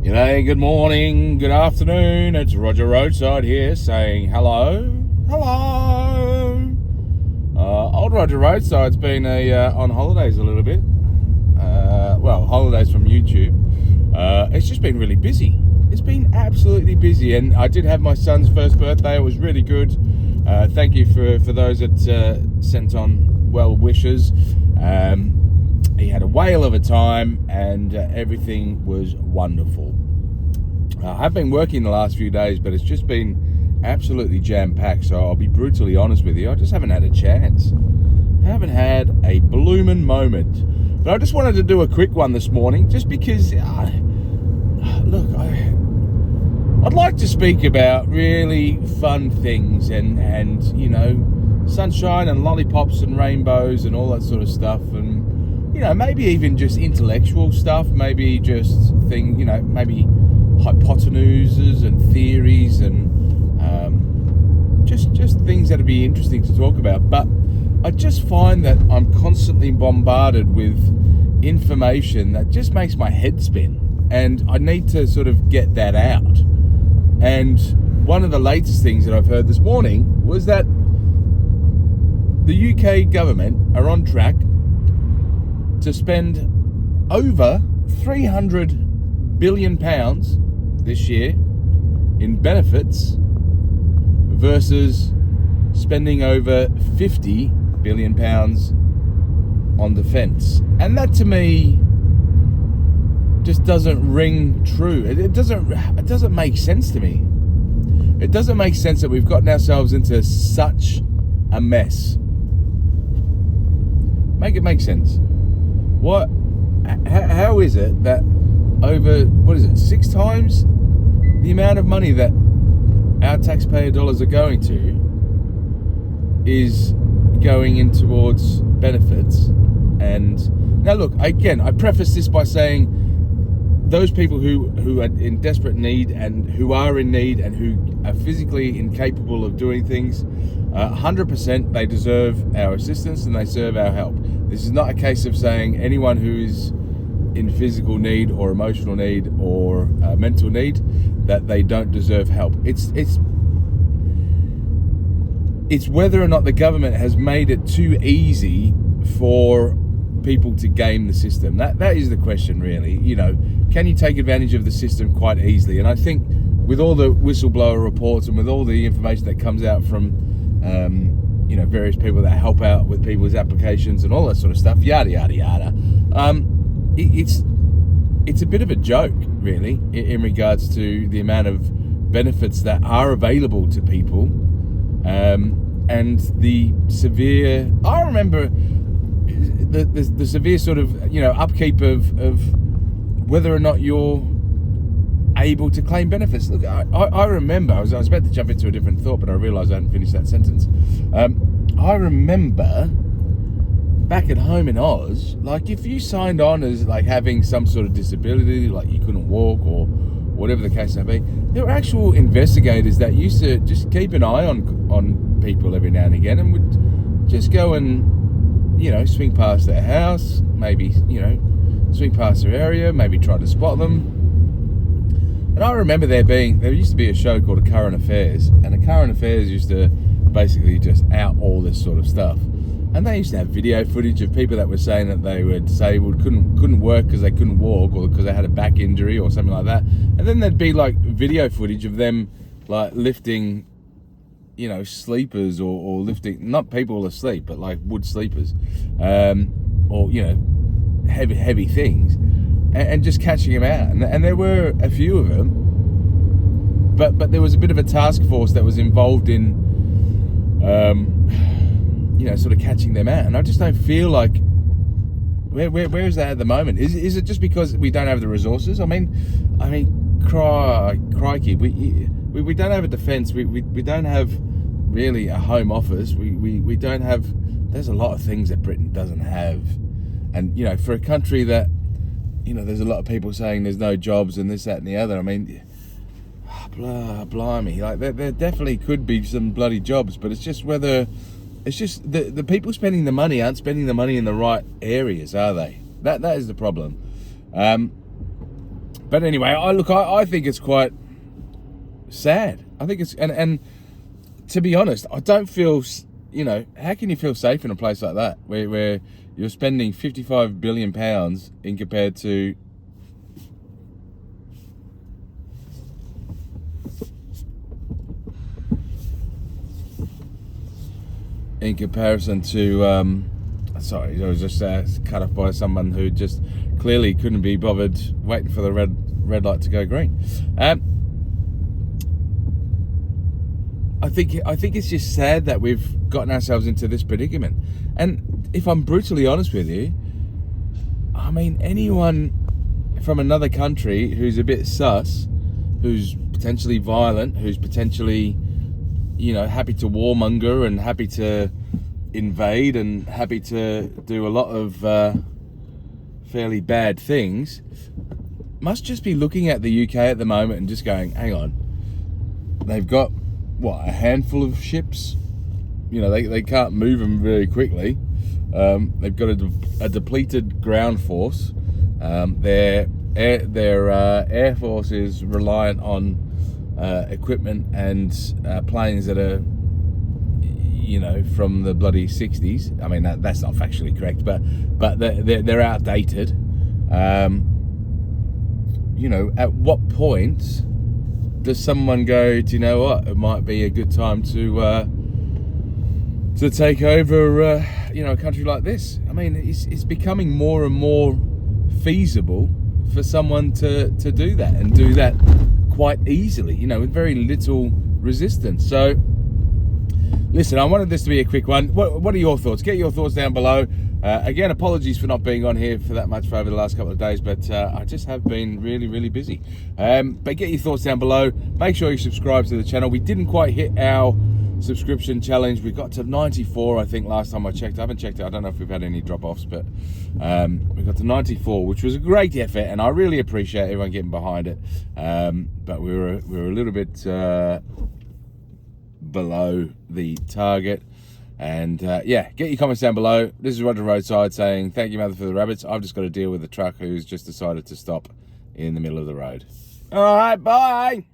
G'day, good morning, good afternoon. It's Roger Roadside here saying hello. Old Roger Roadside's been on holidays a little bit. Holidays from YouTube. It's just been really busy. It's been absolutely busy, and I did have my son's first birthday. It was really good. Thank you for those that sent on well wishes. He had a whale of a time, and everything was wonderful. I have been working the last few days, but it's just been absolutely jam-packed, so I'll be brutally honest with you. I just haven't had a chance. I haven't had a bloomin' moment. But I just wanted to do a quick one this morning, just because, I'd like to speak about really fun things and sunshine and lollipops and rainbows and all that sort of stuff, and maybe even just intellectual stuff, maybe just maybe hypotenuses and theories and just things that'd be interesting to talk about. But I just find that I'm constantly bombarded with information that just makes my head spin, and I need to sort of get that out. And one of the latest things that I've heard this morning was that the UK government are on track to spend over £300 billion this year in benefits versus spending over £50 billion on defence. And that to me just doesn't ring true. It doesn't make sense to me. It doesn't make sense that we've gotten ourselves into such a mess. Make it make sense. How is it that over 6 times the amount of money that our taxpayer dollars are going to is going in towards benefits? And now look, again, I preface this by saying those people who are in desperate need and who are in need and who are physically incapable of doing things, 100% they deserve our assistance and they deserve our help. This is not a case of saying anyone who is in physical need or emotional need or mental need that they don't deserve help. It's whether or not the government has made it too easy for people to game the system. That is the question, really. Can you take advantage of the system quite easily? And I think with all the whistleblower reports and with all the information that comes out from various people that help out with people's applications and all that sort of stuff, yada yada yada, it's a bit of a joke, really, in regards to the amount of benefits that are available to people, and the severe. I remember the severe sort of upkeep of whether or not you're able to claim benefits. Look, I remember I was about to jump into a different thought, but I realised I hadn't finished that sentence. I remember back at home in Oz, like if you signed on as like having some sort of disability, like you couldn't walk or whatever the case may be, there were actual investigators that used to just keep an eye on people every now and again, and would just go and swing past their house, maybe swing past their area, maybe try to spot them. And I remember there used to be a show called A Current Affairs, and A Current Affairs used to basically just out all this sort of stuff. And they used to have video footage of people that were saying that they were disabled, couldn't work because they couldn't walk or because they had a back injury or something like that. And then there'd be like video footage of them like lifting, sleepers or lifting, not people asleep, but like wood sleepers, or heavy things, and just catching them out. And there were a few of them, but there was a bit of a task force that was involved in sort of catching them out. And I just don't feel like where is that at the moment? Is it just because we don't have the resources? I mean, crikey, we don't have a defence. We don't have really a home office. We don't have. There's a lot of things that Britain doesn't have, and for a country that there's a lot of people saying there's no jobs and this, that, and the other. I mean, blimey, like there definitely could be some bloody jobs, but it's just whether. It's just the people spending the money aren't spending the money in the right areas, are they? That is the problem. But anyway, I think it's quite sad. I think it's, and to be honest, I don't feel, how can you feel safe in a place like that where you're spending £55 billion in comparison to sorry, I was just cut off by someone who just clearly couldn't be bothered waiting for the red light to go green. I think it's just sad that we've gotten ourselves into this predicament. And if I'm brutally honest with you, I mean, anyone from another country who's a bit sus, who's potentially violent, who's potentially, happy to warmonger and happy to invade and happy to do a lot of fairly bad things, must just be looking at the UK at the moment and just going, hang on, they've got a handful of ships, they can't move them very quickly, they've got a depleted ground force, their air force is reliant on equipment and planes that are from the bloody 60s. I mean, that's not factually correct, but they're outdated. At what point does someone go, do you know what, it might be a good time to take over a country like this? I mean, it's becoming more and more feasible for someone to do that, and do that quite easily, with very little resistance. So listen, I wanted this to be a quick one. What are your thoughts? Get your thoughts down below. Again, apologies for not being on here for that much for over the last couple of days, but I just have been really, really busy. But get your thoughts down below. Make sure you subscribe to the channel. We didn't quite hit our subscription challenge. We got to 94, I think, last time I checked. I haven't checked it. I don't know if we've had any drop-offs, but we got to 94, which was a great effort, and I really appreciate everyone getting behind it. But we were a little bit below the target. And get your comments down below. This is Roger Roadside saying thank you, mother, for the rabbits. I've just got to deal with the truck who's just decided to stop in the middle of the road. All right, bye.